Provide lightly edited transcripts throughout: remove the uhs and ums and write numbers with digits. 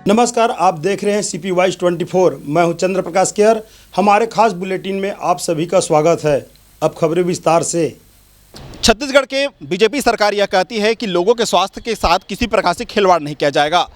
नमस्कार, आप देख रहे हैं सीपी वाइज 24। मैं हूं चंद्र प्रकाश केयर। हमारे खास बुलेटिन में आप सभी का स्वागत है। अब खबरें विस्तार से। छत्तीसगढ़ के बीजेपी सरकार यह कहती है कि लोगों के स्वास्थ्य के साथ किसी प्रकार से खिलवाड़ नहीं किया जाएगा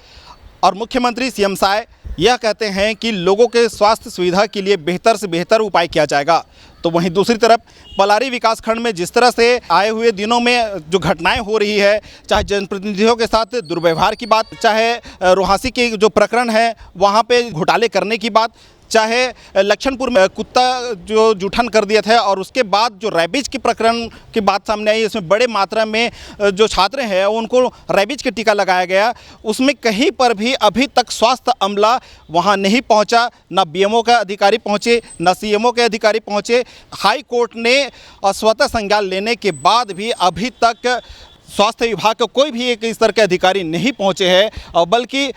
और मुख्यमंत्री सीएम साय यह कहते हैं कि लोगों के स्वास्थ्य सुविधा के लिए बेहतर से बेहतर उपाय किया जाएगा। तो वहीं दूसरी तरफ पलारी विकासखंड में जिस तरह से आए हुए दिनों में जो घटनाएं हो रही है, चाहे जनप्रतिनिधियों के साथ दुर्व्यवहार की बात, चाहे रोहासी के जो प्रकरण है वहाँ पे घोटाले करने की बात, चाहे लक्षणपुर में कुत्ता जो जूठन कर दिया था और उसके बाद जो रैबिज के प्रकरण की बात सामने आई, इसमें बड़े मात्रा में जो छात्र हैं उनको रैबिज के टीका लगाया गया, उसमें कहीं पर भी अभी तक स्वास्थ्य अमला वहां नहीं पहुंचा। ना बीएमओ का अधिकारी पहुंचे, ना सीएमओ के अधिकारी पहुंचे। हाई कोर्ट ने स्वतः संज्ञान लेने के बाद भी अभी तक स्वास्थ्य विभाग का कोई भी एक स्तर के अधिकारी नहीं पहुंचे हैं, और बल्कि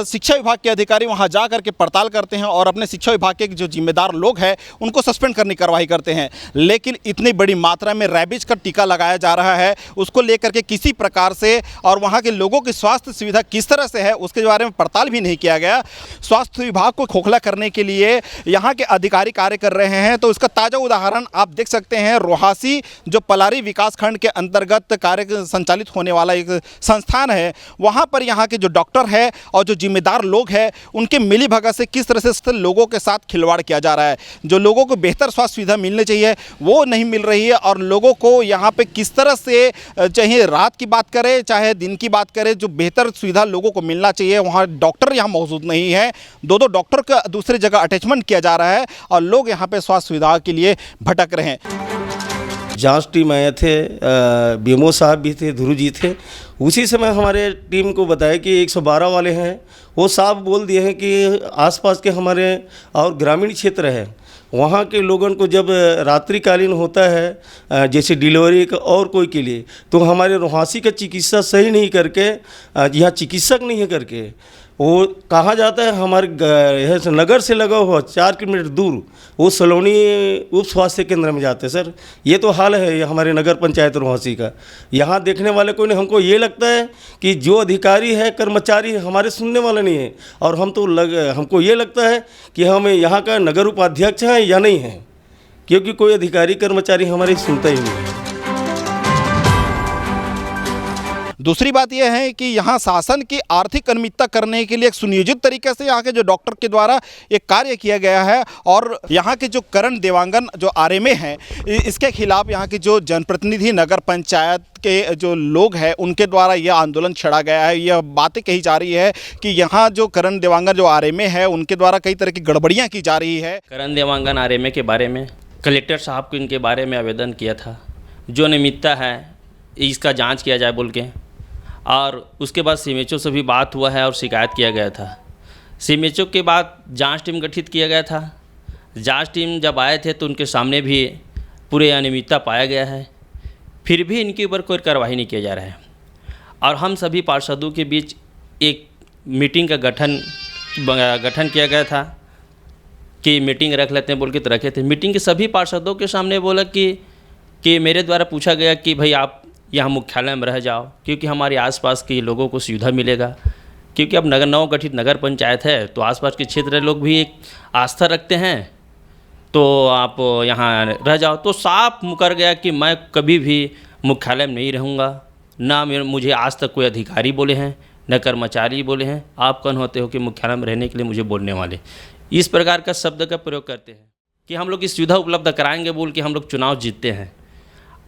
शिक्षा विभाग के अधिकारी वहां जा करके पड़ताल करते हैं और अपने शिक्षा विभाग के जो जिम्मेदार लोग हैं उनको सस्पेंड करने की कार्रवाई करते हैं। लेकिन इतनी बड़ी मात्रा में रैबिज का टीका लगाया जा रहा है, उसको लेकर के किसी प्रकार से और वहां के लोगों की स्वास्थ्य सुविधा किस तरह से है उसके बारे में पड़ताल भी नहीं किया गया। स्वास्थ्य विभाग को खोखला करने के लिए यहाँ के अधिकारी कार्य कर रहे हैं। तो इसका ताज़ा उदाहरण आप देख सकते हैं। रोहासी जो पलारी विकासखंड के अंतर्गत कार्य संचालित होने वाला एक संस्थान है, वहां पर यहाँ के जो डॉक्टर है और जो जिम्मेदार लोग हैं उनके मिली भगत से किस तरह से लोगों के साथ खिलवाड़ किया जा रहा है। जो लोगों को बेहतर स्वास्थ्य सुविधा मिलनी चाहिए वो नहीं मिल रही है, और लोगों को यहाँ पे किस तरह से, चाहे रात की बात करें चाहे दिन की बात करें, जो बेहतर सुविधा लोगों को मिलना चाहिए वहाँ डॉक्टर यहाँ मौजूद नहीं है। दो डॉक्टर का दूसरी जगह अटैचमेंट किया जा रहा है और लोग यहाँ पे स्वास्थ्य सुविधा के लिए भटक रहे हैं। जांच टीम आए थे, बीएमओ साहब भी थे, ध्रुव जी थे। उसी समय हमारे टीम को बताया कि 112 वाले हैं। वो साफ बोल दिए हैं कि आसपास के हमारे और ग्रामीण क्षेत्र है वहाँ के लोगों को जब रात्रिकालीन होता है जैसे डिलीवरी का और कोई के लिए, तो हमारे रोहासी का चिकित्सा सही नहीं करके, यहाँ चिकित्सक नहीं है करके वो कहा जाता है हमारे नगर से लगा हुआ 4 किलोमीटर दूर वो सलोनी उप स्वास्थ्य केंद्र में जाते हैं। सर ये तो हाल है ये हमारे नगर पंचायत रोहासी का। यहाँ देखने वाले कोई नहीं। हमको ये लगता है कि जो अधिकारी है कर्मचारी है हमारे सुनने वाला नहीं है, और हमको ये लगता है कि हम यहाँ का नगर उपाध्यक्ष हैं या नहीं हैं, क्योंकि कोई अधिकारी कर्मचारी हमारी सुनता ही नहीं है। दूसरी बात यह है कि यहाँ शासन की आर्थिक अनियमितता करने के लिए एक सुनियोजित तरीके से यहाँ के जो डॉक्टर के द्वारा एक कार्य किया गया है, और यहाँ के जो करण देवांगन जो आरएमए हैं इसके खिलाफ यहाँ के जो जनप्रतिनिधि नगर पंचायत के जो लोग हैं उनके द्वारा यह आंदोलन छेड़ा गया है। यह बातें कही जा रही है कि यहाँ जो करण देवांगन जो आरएमए है उनके द्वारा कई तरह की गड़बड़ियाँ की जा रही है। करण देवांगन आरएमए के बारे में कलेक्टर साहब को इनके बारे में आवेदन किया था, जो अनियमितता है इसका जाँच किया जाए बोल के, और उसके बाद सीएमएचओ से भी बात हुआ है और शिकायत किया गया था। सीएमएचओ के बाद जांच टीम गठित किया गया था। जांच टीम जब आए थे तो उनके सामने भी पूरे अनियमितता पाया गया है, फिर भी इनके ऊपर कोई कार्रवाई नहीं किया जा रहा है। और हम सभी पार्षदों के बीच एक मीटिंग का गठन किया गया था कि मीटिंग रख लेते हैं बोल के, तो रखे थे। मीटिंग के सभी पार्षदों के सामने बोला कि मेरे द्वारा पूछा गया कि भाई आप यहाँ मुख्यालय में रह जाओ, क्योंकि हमारे आसपास के लोगों को सुविधा मिलेगा, क्योंकि अब नव गठित नगर पंचायत है तो आसपास के क्षेत्र लोग भी एक आस्था रखते हैं, तो आप यहाँ रह जाओ। तो साफ मुकर गया कि मैं कभी भी मुख्यालय में नहीं रहूँगा, ना मुझे आज तक कोई अधिकारी बोले हैं न कर्मचारी बोले हैं आप कौन होते हो कि मुख्यालय में रहने के लिए मुझे बोलने वाले। इस प्रकार का शब्द का प्रयोग करते हैं कि हम लोग की सुविधा उपलब्ध कराएंगे बोल के हम लोग चुनाव जीतते हैं।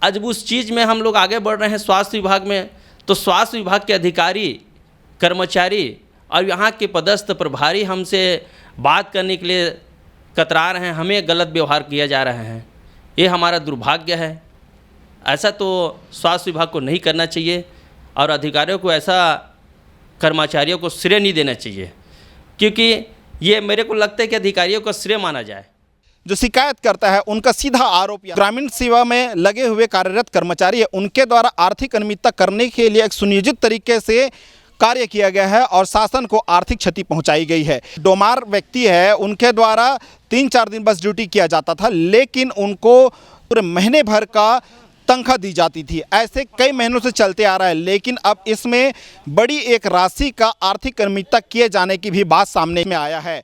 आज उस चीज़ में हम लोग आगे बढ़ रहे हैं स्वास्थ्य विभाग में, तो स्वास्थ्य विभाग के अधिकारी कर्मचारी और यहाँ के पदस्थ प्रभारी हमसे बात करने के लिए कतरा रहे हैं, हमें गलत व्यवहार किया जा रहा है। ये हमारा दुर्भाग्य है। ऐसा तो स्वास्थ्य विभाग को नहीं करना चाहिए, और अधिकारियों को ऐसा कर्मचारियों को श्रेय नहीं देना चाहिए, क्योंकि ये मेरे को लगता है कि अधिकारियों का श्रेय माना जाए। जो शिकायत करता है उनका सीधा आरोप ग्रामीण सेवा में लगे हुए कार्यरत कर्मचारी है, उनके द्वारा आर्थिक अनियमितता करने के लिए एक सुनियोजित तरीके से कार्य किया गया है और शासन को आर्थिक क्षति पहुंचाई गई है। डोमार व्यक्ति है, उनके द्वारा 3-4 दिन बस ड्यूटी किया जाता था, लेकिन उनको पूरे महीने भर का तनख्वाह दी जाती थी। ऐसे कई महीनों से चलते आ रहा है, लेकिन अब इसमें बड़ी एक राशि का आर्थिक अनियमितता किए जाने की भी बात सामने में आया है।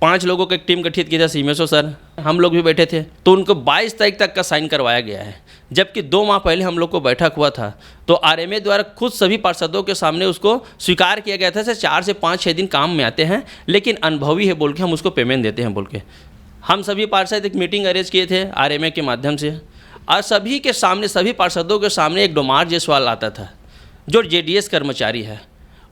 5 लोगों की एक टीम गठित की थी सीमेशो सर, हम लोग भी बैठे थे, तो उनको 22 तारीख तक का साइन करवाया गया है, जबकि 2 माह पहले हम लोग को बैठक हुआ था तो आरएमए द्वारा खुद सभी पार्षदों के सामने उसको स्वीकार किया गया था। सर 4 से 5-6 दिन काम में आते हैं, लेकिन अनुभवी है बोल के हम उसको पेमेंट देते हैं बोल के। हम सभी पार्षद एक मीटिंग अरेंज किए थे आरएमए के माध्यम से, और सभी के सामने, सभी पार्षदों के सामने एक डोमार जायसवाल आता था जो जेडीएस कर्मचारी है,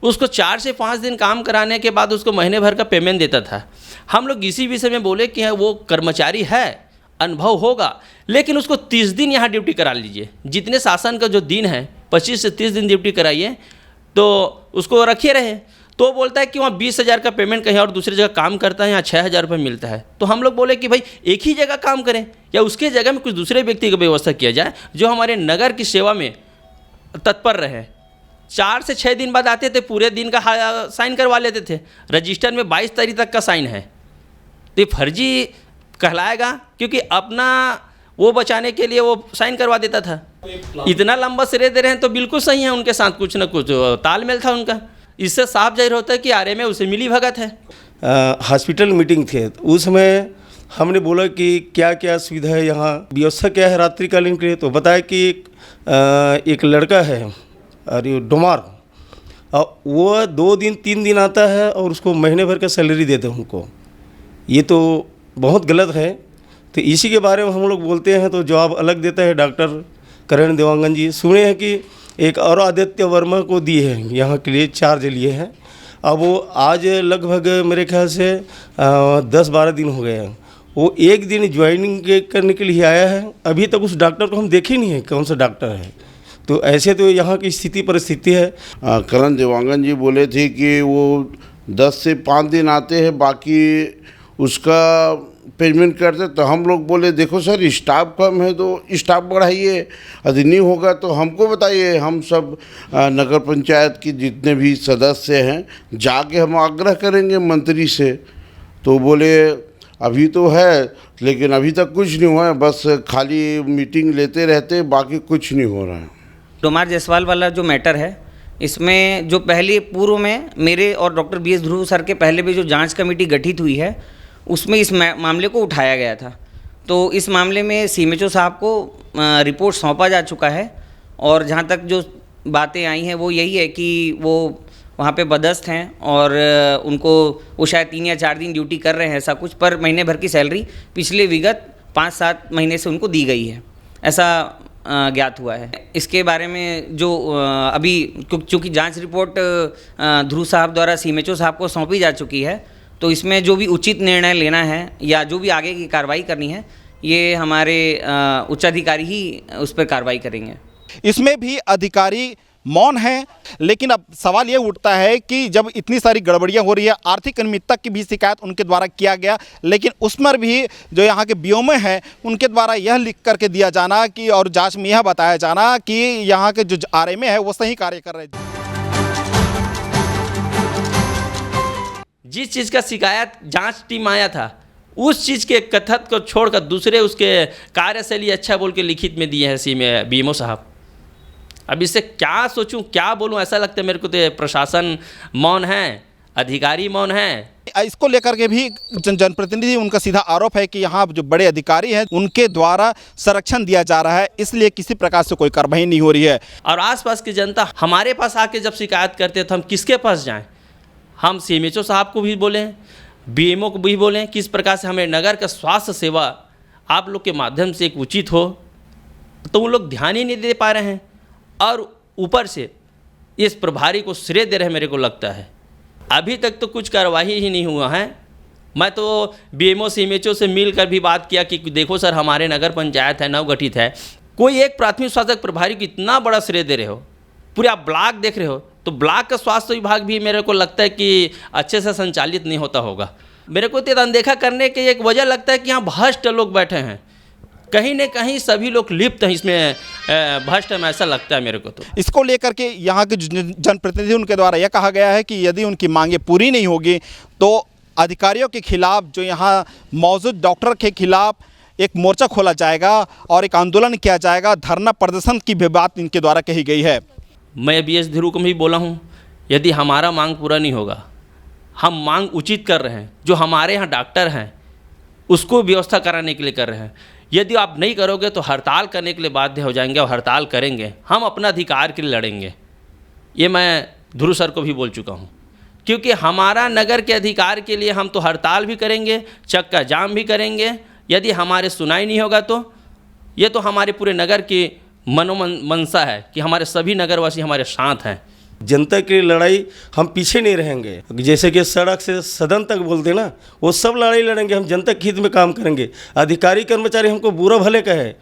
उसको 4 से 5 दिन काम कराने के बाद उसको महीने भर का पेमेंट देता था। हम लोग इसी विषय में बोले कि वो कर्मचारी है, अनुभव होगा, लेकिन उसको 30 दिन यहाँ ड्यूटी करा लीजिए। जितने शासन का जो दिन है 25 से 30 दिन ड्यूटी कराइए तो उसको रखे रहे। तो बोलता है कि वहाँ 20,000 का पेमेंट कहीं और दूसरी जगह काम करता है, यहाँ 6,000 रुपये मिलता है। तो हम लोग बोले कि भाई एक ही जगह काम करें या उसके जगह में कुछ दूसरे व्यक्ति की व्यवस्था किया जाए जो हमारे नगर की सेवा में तत्पर रहे। 4 से 6 दिन बाद आते थे, पूरे दिन का साइन करवा लेते थे। रजिस्टर में 22 तारीख तक का साइन है, तो ये फर्जी कहलाएगा, क्योंकि अपना वो बचाने के लिए वो साइन करवा देता था। इतना लंबा श्रेय दे रहे हैं तो बिल्कुल सही है, उनके साथ कुछ ना कुछ तालमेल था उनका। इससे साफ जाहिर होता है कि आरएमए उसे मिली भगत है। हॉस्पिटल मीटिंग थे, उस समय हमने बोला कि क्या क्या सुविधा है यहाँ, व्यवस्था क्या है रात्रिकालीन के लिए। तो बताया कि एक लड़का है अरे डोमार, वो 2 दिन 3 दिन आता है और उसको महीने भर का सैलरी देते हैं उनको। ये तो बहुत गलत है। तो इसी के बारे में हम लोग बोलते हैं तो जवाब अलग देता है डॉक्टर करण देवांगन जी। सुने हैं कि एक और आदित्य वर्मा को दिए हैं यहाँ के लिए, चार्ज लिए हैं। अब वो आज लगभग मेरे ख्याल से 10-12 दिन हो गए हैं। वो एक दिन ज्वाइनिंग करने के लिए आया है, अभी तक उस डॉक्टर को हम देखे नहीं है कौन सा डॉक्टर है। तो ऐसे तो यहाँ की स्थिति परिस्थिति है। करण देवांगन जी बोले थे कि वो 10 से 5 दिन आते हैं, बाकी उसका पेमेंट करते। तो हम लोग बोले देखो सर स्टाफ कम है तो स्टाफ बढ़ाइए, यदि नहीं होगा तो हमको बताइए। हम सब नगर पंचायत की जितने भी सदस्य हैं जाके हम आग्रह करेंगे मंत्री से। तो बोले अभी तो है लेकिन अभी तक कुछ नहीं हुआ है, बस खाली मीटिंग लेते रहते, बाकी कुछ नहीं हो रहा है। डोमार जायसवाल वाला जो मैटर है, इसमें जो पहले पूर्व में मेरे और डॉक्टर BS ध्रुव सर के पहले भी जो जांच कमेटी गठित हुई है उसमें इस मामले को उठाया गया था। तो इस मामले में सीएमएचओ साहब को रिपोर्ट सौंपा जा चुका है, और जहाँ तक जो बातें आई हैं वो यही है कि वो वहाँ पे बदस्त हैं और उनको वो शायद 3 या 4 दिन ड्यूटी कर रहे हैं ऐसा कुछ, पर महीने भर की सैलरी पिछले विगत 5-7 महीने से उनको दी गई है, ऐसा ज्ञात हुआ है। इसके बारे में जो अभी चूँकि जांच रिपोर्ट ध्रुव साहब द्वारा सीएमएचओ साहब को सौंपी जा चुकी है, तो इसमें जो भी उचित निर्णय लेना है या जो भी आगे की कार्रवाई करनी है ये हमारे उच्चाधिकारी ही उस पर कार्रवाई करेंगे। इसमें भी अधिकारी मौन है, लेकिन अब सवाल ये उठता है कि जब इतनी सारी गड़बड़ियां हो रही है, आर्थिक अनियमितता की भी शिकायत उनके द्वारा किया गया, लेकिन उसमें भी जो यहाँ के बीओमए हैं उनके द्वारा यह लिख करके दिया जाना कि और जांच में यह बताया जाना कि यहाँ के जो आरएमए है वो सही कार्य कर रहे हैं। जिस चीज़ का शिकायत जांच टीम आया था उस चीज़ के कथन को छोड़कर दूसरे उसके कार्यशैली अच्छा बोल के लिखित में दिए हैं बीएमओ साहब। अब इससे क्या सोचूं, क्या बोलूं, ऐसा लगता है मेरे को तो प्रशासन मौन है, अधिकारी मौन है। इसको लेकर के भी जनप्रतिनिधि उनका सीधा आरोप है कि यहाँ जो बड़े अधिकारी हैं उनके द्वारा संरक्षण दिया जा रहा है, इसलिए किसी प्रकार से कोई कार्रवाई नहीं हो रही है। और आसपास की जनता हमारे पास आके जब शिकायत करते हैं तो हम किसके पास जाएं? हम सीएमएचओ साहब को भी बोलें, बीएमओ को भी बोलें, किस प्रकार से हमें नगर का स्वास्थ्य सेवा आप लोग के माध्यम से एक उचित हो, तो उन लोग ध्यान ही नहीं दे पा रहे हैं और ऊपर से इस प्रभारी को श्रेय दे रहे हैं। मेरे को लगता है अभी तक तो कुछ कार्रवाई ही नहीं हुआ है। मैं तो बीएमओ सीएमएचओ से मिलकर भी बात किया कि देखो सर हमारे नगर पंचायत है, नवगठित है, कोई एक प्राथमिक स्वास्थ्य प्रभारी को इतना बड़ा श्रेय दे रहे हो, पूरे आप ब्लॉक देख रहे हो, तो ब्लॉक का स्वास्थ्य विभाग भी मेरे को लगता है कि अच्छे से संचालित नहीं होता होगा। मेरे को तो अनदेखा करने की एक वजह लगता है कि यहाँ भ्रष्ट लोग बैठे हैं, कहीं न कहीं सभी लोग लिप्त हैं इसमें, भ्रष्ट में ऐसा लगता है मेरे को। तो इसको लेकर के यहाँ के जनप्रतिनिधि उनके द्वारा यह कहा गया है कि यदि उनकी मांगें पूरी नहीं होगी तो अधिकारियों के खिलाफ, जो यहाँ मौजूद डॉक्टर के खिलाफ एक मोर्चा खोला जाएगा और एक आंदोलन किया जाएगा, धरना प्रदर्शन की भी बात इनके द्वारा कही गई है। मैं बीएस ध्रुव को भी बोला हूँ, यदि हमारा मांग पूरा नहीं होगा, हम मांग उचित कर रहे हैं, जो हमारे यहाँ डॉक्टर हैं उसको व्यवस्था कराने के लिए कर रहे हैं। यदि आप नहीं करोगे तो हड़ताल करने के लिए बाध्य हो जाएंगे और हड़ताल करेंगे, हम अपना अधिकार के लिए लड़ेंगे। ये मैं ध्रुव सर को भी बोल चुका हूँ, क्योंकि हमारा नगर के अधिकार के लिए हम तो हड़ताल भी करेंगे, चक्का जाम भी करेंगे। यदि हमारे सुनाई नहीं होगा तो ये तो हमारे पूरे नगर की मनसा है कि हमारे सभी नगरवासी हमारे साथ हैं। जनता की लड़ाई हम पीछे नहीं रहेंगे। जैसे कि सड़क से सदन तक बोलते ना, वो सब लड़ाई लड़ेंगे। हम जनता के हित में काम करेंगे। अधिकारी कर्मचारी हमको बुरा भले कहे,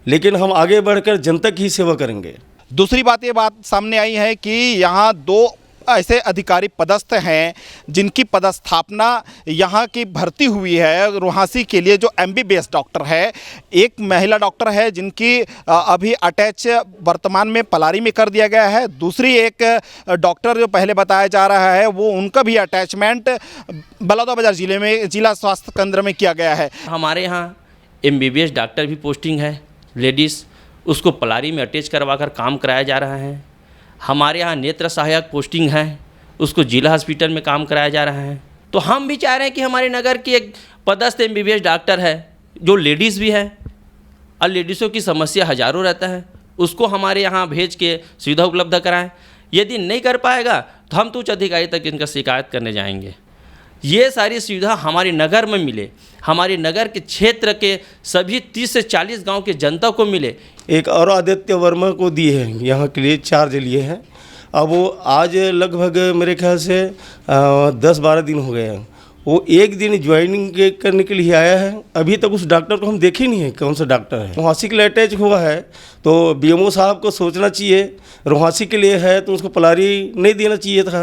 लेकिन हम आगे बढ़कर जनता की ही सेवा करेंगे। दूसरी बात ये बात सामने आई है कि यहाँ 2 ऐसे अधिकारी पदस्थ हैं जिनकी पदस्थापना यहाँ की भर्ती हुई है रुहासी के लिए, जो MBBS डॉक्टर है। एक महिला डॉक्टर है जिनकी अभी अटैच वर्तमान में पलारी में कर दिया गया है। दूसरी एक डॉक्टर जो पहले बताया जा रहा है वो उनका भी अटैचमेंट बलौदाबाजार जिले में जिला स्वास्थ्य केंद्र में किया गया है। हमारे यहाँ MBBS डॉक्टर भी पोस्टिंग है लेडीज़, उसको पलारी में अटैच करवा कर काम कराया जा रहा है। हमारे यहाँ नेत्र सहायक पोस्टिंग है, उसको जिला हॉस्पिटल में काम कराया जा रहा है। तो हम भी चाह रहे हैं कि हमारे नगर की एक पदस्थ MBBS डॉक्टर है जो लेडीज़ भी है, और लेडीज़ों की समस्या हज़ारों रहता है, उसको हमारे यहाँ भेज के सुविधा उपलब्ध कराएं। यदि नहीं कर पाएगा तो हम तो उच्च अधिकारी तक इनका शिकायत करने जाएंगे। ये सारी सुविधा हमारे नगर में मिले, हमारे नगर के क्षेत्र के सभी 30 से 40 गांव के जनता को मिले। एक और आदित्य वर्मा को दिए हैं, यहाँ के लिए चार्ज लिए हैं। अब वो आज लगभग मेरे ख्याल से 10-12 दिन हो गए हैं। वो एक दिन ज्वाइनिंग करने के लिए आया है। अभी तक उस डॉक्टर को हम देखे नहीं है कौन सा डॉक्टर है। रुहासी के लिए अटैच हुआ है तो BMO साहब को सोचना चाहिए। रुहासी के लिए है तो उसको पलारी नहीं देना चाहिए था,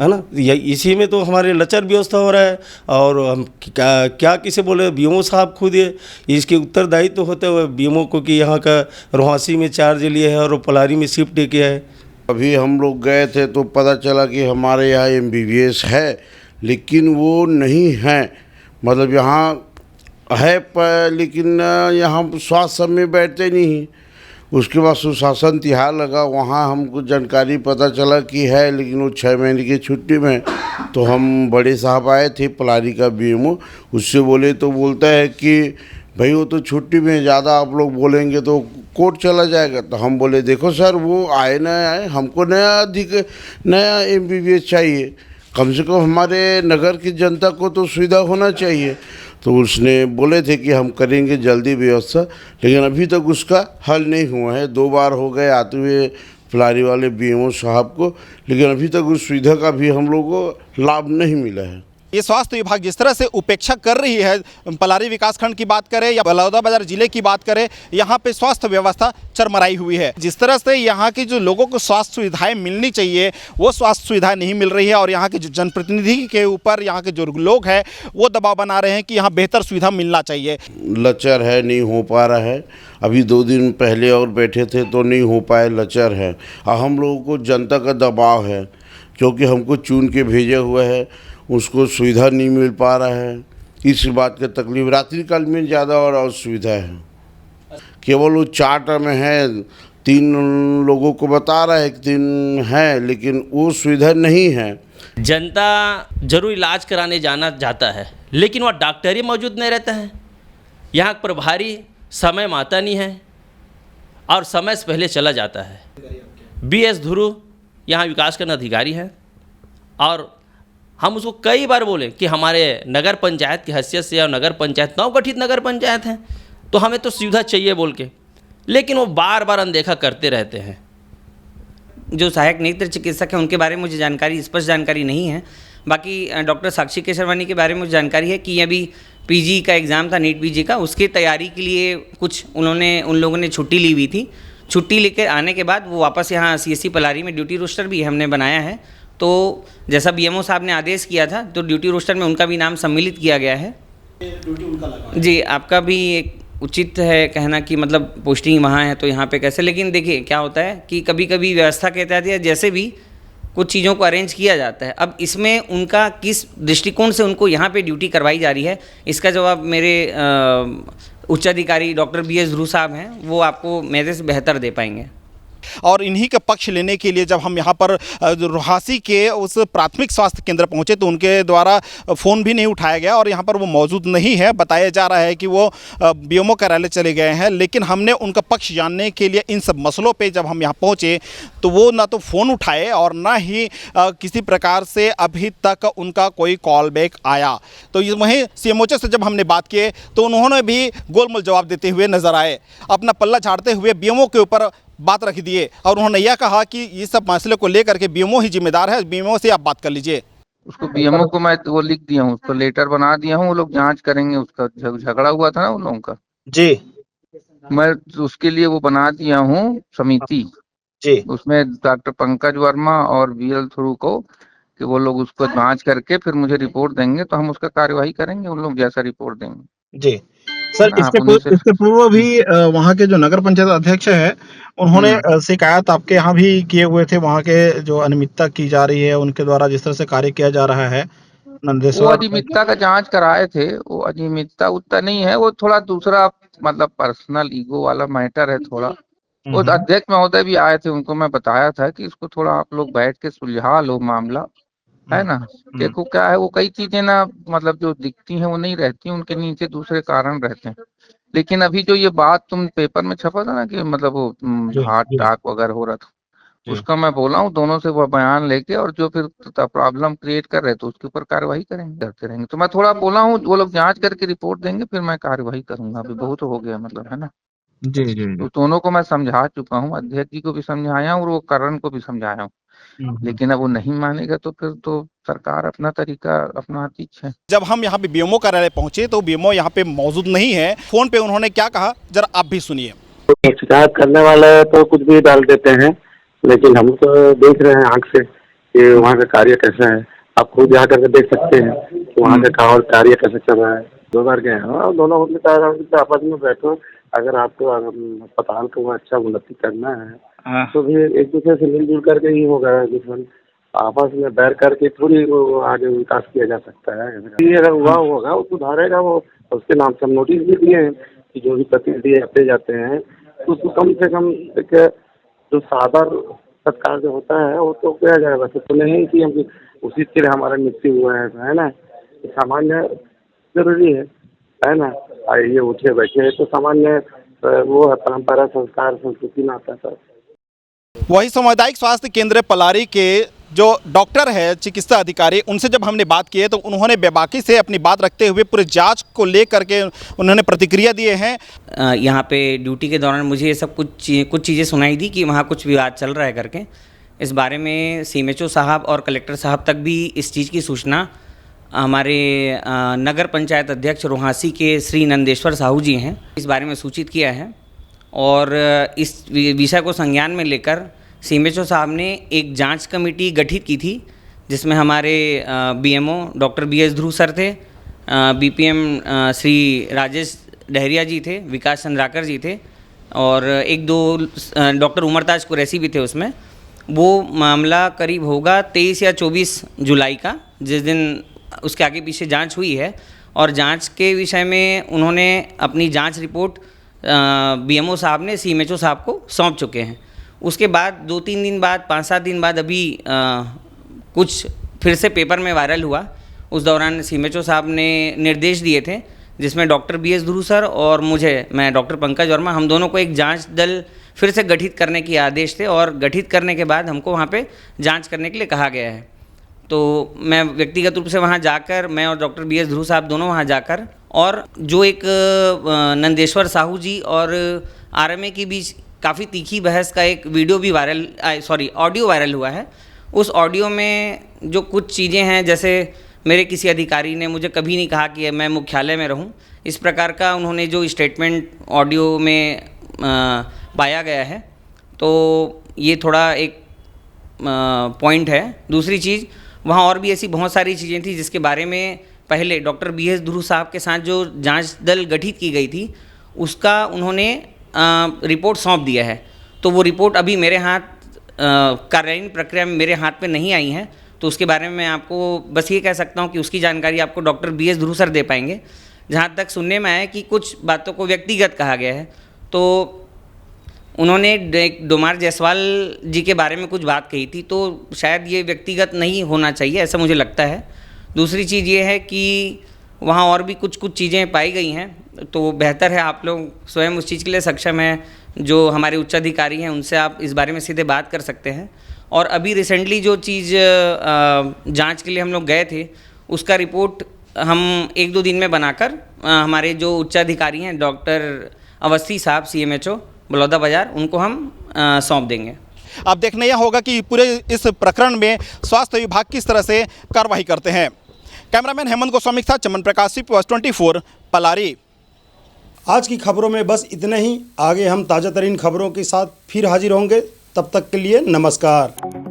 है ना। इसी में तो हमारे लचर व्यवस्था हो रहा है। और हम क्या किसे बोले, BMO साहब खुद ये इसके उत्तरदायित्व तो होते हुए BMO को कि यहाँ का रुहासी में चार्ज लिए है और पलारी में शिफ्ट किया है। अभी हम लोग गए थे तो पता चला कि हमारे यहाँ MBBS है, लेकिन वो नहीं है। मतलब यहाँ है पर लेकिन यहाँ स्वास्थ्य सब में बैठते नहीं। उसके बाद सुशासन तिहार लगा, वहाँ हमको जानकारी पता चला कि है, लेकिन वो 6 महीने की छुट्टी में। तो हम बड़े साहब आए थे पलारी का BMO, उससे बोले तो बोलता है कि भाई वो तो छुट्टी में, ज़्यादा आप लोग बोलेंगे तो कोर्ट चला जाएगा। तो हम बोले देखो सर, वो आए ना आए, हमको नया MBBS चाहिए। कम से कम हमारे नगर की जनता को तो सुविधा होना चाहिए। तो उसने बोले थे कि हम करेंगे जल्दी व्यवस्था, लेकिन अभी तक उसका हल नहीं हुआ है। 2 बार हो गए आते हुए पलारी वाले BMO साहब को, लेकिन अभी तक उस सुविधा का भी हम लोगों को लाभ नहीं मिला है। ये स्वास्थ्य विभाग जिस तरह से उपेक्षा कर रही है, पलारी विकासखंड की बात करें या बलौदाबाजार जिले की बात करें, यहाँ पे स्वास्थ्य व्यवस्था चरमराई हुई है। जिस तरह से यहाँ की जो लोगों को स्वास्थ्य सुविधाएं मिलनी चाहिए वो स्वास्थ्य सुविधाएं नहीं मिल रही है, और यहाँ के जो जनप्रतिनिधि के ऊपर यहाँ के जो लोग हैं वो दबाव बना रहे हैं कि यहाँ बेहतर सुविधा मिलना चाहिए। लचर है, नहीं हो पा रहा है। अभी 2 दिन पहले और बैठे थे तो नहीं हो पाए, लचर है। और हम लोगों को जनता का दबाव है, क्योंकि हमको चुन के भेजा हुआ है, उसको सुविधा नहीं मिल पा रहा है। इस बात का तकलीफ रात्रिकाल में ज़्यादा और असुविधा है। केवल वो 4 टर्म है, 3 लोगों को बता रहा है कि 3 है, लेकिन वो सुविधा नहीं है। जनता जरूर इलाज कराने जाना चाहता है, लेकिन वहाँ डॉक्टर ही मौजूद नहीं रहता है। यहाँ प्रभारी समय माता नहीं है और समय से पहले चला जाता है। BS ध्रुव यहाँ विकासखंड अधिकारी है, और हम उसको कई बार बोले कि हमारे नगर पंचायत की हैसियत से, और नगर पंचायत नवगठित नगर पंचायत है तो हमें तो सुविधा चाहिए बोल के, लेकिन वो बार बार अनदेखा करते रहते हैं। जो सहायक नेत्र चिकित्सक हैं उनके बारे में मुझे जानकारी, स्पष्ट जानकारी नहीं है। बाकी डॉक्टर साक्षी केशरवानी के बारे में मुझे जानकारी है कि अभी PG का एग्ज़ाम था, नीट PG का, उसकी तैयारी के लिए कुछ उन लोगों ने छुट्टी ली हुई थी। छुट्टी लेकर आने के बाद वो वापस यहाँ CSC पलारी में ड्यूटी रोस्टर भी हमने बनाया है। तो जैसा BMO साहब ने आदेश किया था तो ड्यूटी रोस्टर में उनका भी नाम सम्मिलित किया गया है। ड्यूटी उनका लगा जी, आपका भी एक उचित है कहना कि मतलब पोस्टिंग वहाँ है तो यहाँ पे कैसे। लेकिन देखिए क्या होता है कि कभी कभी व्यवस्था के तहत या जैसे भी कुछ चीज़ों को अरेंज किया जाता है। अब इसमें उनका किस दृष्टिकोण से उनको यहाँ पे ड्यूटी करवाई जा रही है, इसका जवाब मेरे उच्चाधिकारी डॉक्टर BS ध्रुव साहब हैं, वो आपको मेरे से बेहतर दे पाएंगे। और इन्हीं का पक्ष लेने के लिए जब हम यहाँ पर रोहासी के उस प्राथमिक स्वास्थ्य केंद्र पहुँचे तो उनके द्वारा फ़ोन भी नहीं उठाया गया और यहाँ पर वो मौजूद नहीं है। बताया जा रहा है कि वो बीएमओ कार्यालय चले गए हैं, लेकिन हमने उनका पक्ष जानने के लिए इन सब मसलों पे जब हम यहाँ पहुँचे तो वो ना तो फ़ोन उठाए और ना ही किसी प्रकार से अभी तक उनका कोई कॉल बैक आया। तो वहीं CMOH से जब हमने बात किए तो उन्होंने भी गोलमोल जवाब देते हुए नजर आए, अपना पल्ला झाड़ते हुए बीएमओ के ऊपर बात रख दिए और उन्होंने यह कहा कि ये सब मसले को लेकर के बीएमओ ही जिम्मेदार है, बीएमओ से आप बात कर लीजिए। उसको बीएमओ को मैं वो लिख दिया हूँ, उसको लेटर बना दिया हूँ, वो लोग जांच करेंगे। उसका झगड़ा हुआ था ना उन लोगों का जी, मैं उसके लिए वो बना दिया हूँ समिति जी, उसमें डॉक्टर पंकज वर्मा और BL ध्रुव को कि वो लोग उसको जांच करके फिर मुझे रिपोर्ट देंगे तो हम उसका कार्यवाही करेंगे, उन लोग जैसा रिपोर्ट देंगे। जी सर। हाँ, इसके पूर्व भी वहाँ के जो नगर पंचायत अध्यक्ष है उन्होंने शिकायत आपके यहाँ भी किए हुए थे, वहाँ के जो अनियमितता की जा रही है उनके द्वारा जिस तरह से कार्य किया जा रहा है वो नंदेश्वर। अनियमितता का जांच कराए थे, वो अनियमितता उतना नहीं है, वो थोड़ा दूसरा मतलब पर्सनल ईगो वाला मैटर है थोड़ा। वो अध्यक्ष महोदय भी आए थे, उनको मैं बताया था कि इसको थोड़ा आप लोग बैठ के सुलझा लो मामला, है ना। देखो क्या है, वो कई चीजें ना मतलब जो दिखती हैं वो नहीं रहती, उनके नीचे दूसरे कारण रहते हैं। लेकिन अभी जो ये बात तुम पेपर में छपा था ना कि मतलब वो हार्ट अटैक वगैरह हो रहा था, उसका मैं बोला हूँ दोनों से वो बयान लेके और जो फिर प्रॉब्लम क्रिएट कर रहे तो उसके ऊपर कार्रवाई करेंगे, करते रहेंगे। तो मैं थोड़ा बोला हूँ, वो लोग जांच करके रिपोर्ट देंगे फिर मैं कार्रवाई करूंगा। अभी बहुत हो गया मतलब, है ना। जी जी जी। तो दोनों को मैं समझा चुका हूँ, अध्यक्ष जी को भी समझाया और वो करण को भी समझाया हूँ, लेकिन अब वो नहीं मानेगा तो फिर तो सरकार अपना तरीका अपनाती है। जब हम यहाँ पे बीएमओ कार्यालय पहुंचे तो बीएमओ यहाँ पे मौजूद नहीं है। फोन पे उन्होंने क्या कहा जरा आप भी सुनिए। शिकायत करने वाले तो कुछ भी डाल देते हैं, लेकिन हम तो देख रहे हैं आंख से कि वहाँ का कार्य कैसा है। आप खुद जा करके देख सकते हैं कि वहाँ का कार्य कैसे चल रहा है। 2 बार गए हैं और दोनों आपस में बैठो, अगर आपको अस्पताल को अच्छा उन्नति करना है तो भी एक दूसरे से मिलजुल करके ही होगा। दुश्मन आपस में बैर करके थोड़ी वो आगे विकास किया जा सकता है। ये अगर हुआ होगा वो सुधारेगा, वो उसके नाम से हम नोटिस भी दिए हैं कि जो भी प्रतिनिधि आते जाते हैं तो उसको कम से कम एक जो सादर सत्कार जो होता है वो तो किया जाए। वैसे तो नहीं कि हम उसी के लिए हमारा मृत्यु हुआ है ना। सामान्य जरूरी है ना। आइए उठे बैठे तो सामान्य वो परंपरा संस्कार संस्कृति में आता है। वही सामुदायिक स्वास्थ्य केंद्र पलारी के जो डॉक्टर है, चिकित्सा अधिकारी, उनसे जब हमने बात की है तो उन्होंने बेबाकी से अपनी बात रखते हुए पूरे जांच को लेकर के उन्होंने प्रतिक्रिया दिए हैं। यहाँ पे ड्यूटी के दौरान मुझे ये सब कुछ चीज़ें सुनाई दी कि वहाँ कुछ विवाद चल रहा है करके। इस बारे में CMHO साहब और कलेक्टर साहब तक भी इस चीज़ की सूचना हमारे नगर पंचायत अध्यक्ष रोहासी के श्री नंदेश्वर साहू जी हैं, इस बारे में सूचित किया है। और इस विषय को संज्ञान में लेकर CMHO साहब ने एक जांच कमेटी गठित की थी, जिसमें हमारे BMO डॉक्टर BS ध्रुव सर थे, BPM श्री राजेश डहरिया जी थे, विकास चंद्राकर जी थे और 1-2 डॉक्टर उमरताज कुरैसी भी थे उसमें। वो मामला करीब होगा 23 या 24 जुलाई का, जिस दिन उसके आगे पीछे जांच हुई है। और जांच के विषय में उन्होंने अपनी जांच रिपोर्ट BMO साहब ने CMHO साहब को सौंप चुके हैं। उसके बाद 2-3 दिन बाद, 5-7 दिन बाद अभी कुछ फिर से पेपर में वायरल हुआ। उस दौरान CMHO साहब ने निर्देश दिए थे, जिसमें डॉक्टर BS ध्रुव सर और मैं डॉक्टर पंकज वर्मा, हम दोनों को एक जांच दल फिर से गठित करने के आदेश थे। और गठित करने के बाद हमको वहाँ पे जांच करने के लिए कहा गया है। तो मैं व्यक्तिगत रूप से वहाँ जाकर, मैं और डॉक्टर BS ध्रुव साहब दोनों वहाँ जाकर, और जो एक नंदेश्वर साहू जी और RMA के बीच काफ़ी तीखी बहस का एक वीडियो भी ऑडियो वायरल हुआ है। उस ऑडियो में जो कुछ चीज़ें हैं, जैसे मेरे किसी अधिकारी ने मुझे कभी नहीं कहा कि मैं मुख्यालय में रहूं, इस प्रकार का उन्होंने जो स्टेटमेंट ऑडियो में पाया गया है, तो ये थोड़ा एक पॉइंट है। दूसरी चीज़, वहाँ और भी ऐसी बहुत सारी चीज़ें थी जिसके बारे में पहले डॉक्टर BS ध्रुव साहब के साथ जो जांच दल गठित की गई थी उसका उन्होंने रिपोर्ट सौंप दिया है। तो वो रिपोर्ट अभी मेरे हाथ कार्यान्वयन प्रक्रिया में मेरे हाथ पे नहीं आई है, तो उसके बारे में मैं आपको बस ये कह सकता हूँ कि उसकी जानकारी आपको डॉक्टर BS ध्रुव सर दे पाएंगे। जहाँ तक सुनने में आया कि कुछ बातों को व्यक्तिगत कहा गया है, तो उन्होंने डोमार जायसवाल जी के बारे में कुछ बात कही थी, तो शायद ये व्यक्तिगत नहीं होना चाहिए, ऐसा मुझे लगता है। दूसरी चीज़ ये है कि वहाँ और भी कुछ चीज़ें पाई गई हैं, तो बेहतर है आप लोग स्वयं उस चीज़ के लिए सक्षम हैं, जो हमारे उच्चाधिकारी हैं उनसे आप इस बारे में सीधे बात कर सकते हैं। और अभी रिसेंटली जो चीज़ जांच के लिए हम लोग गए थे, उसका रिपोर्ट हम 1-2 दिन में बनाकर हमारे जो उच्चाधिकारी हैं डॉक्टर अवस्थी साहब CMHO बलौदा बाजार, उनको हम सौंप देंगे। अब देखना यह होगा कि पूरे इस प्रकरण में स्वास्थ्य विभाग किस तरह से कार्रवाई करते हैं। कैमरामैन हेमंत गोस्वामी के साथ चमन प्रकाश, CP24 पलारी। आज की खबरों में बस इतना ही। आगे हम ताज़ा तरीन खबरों के साथ फिर हाजिर होंगे। तब तक के लिए नमस्कार।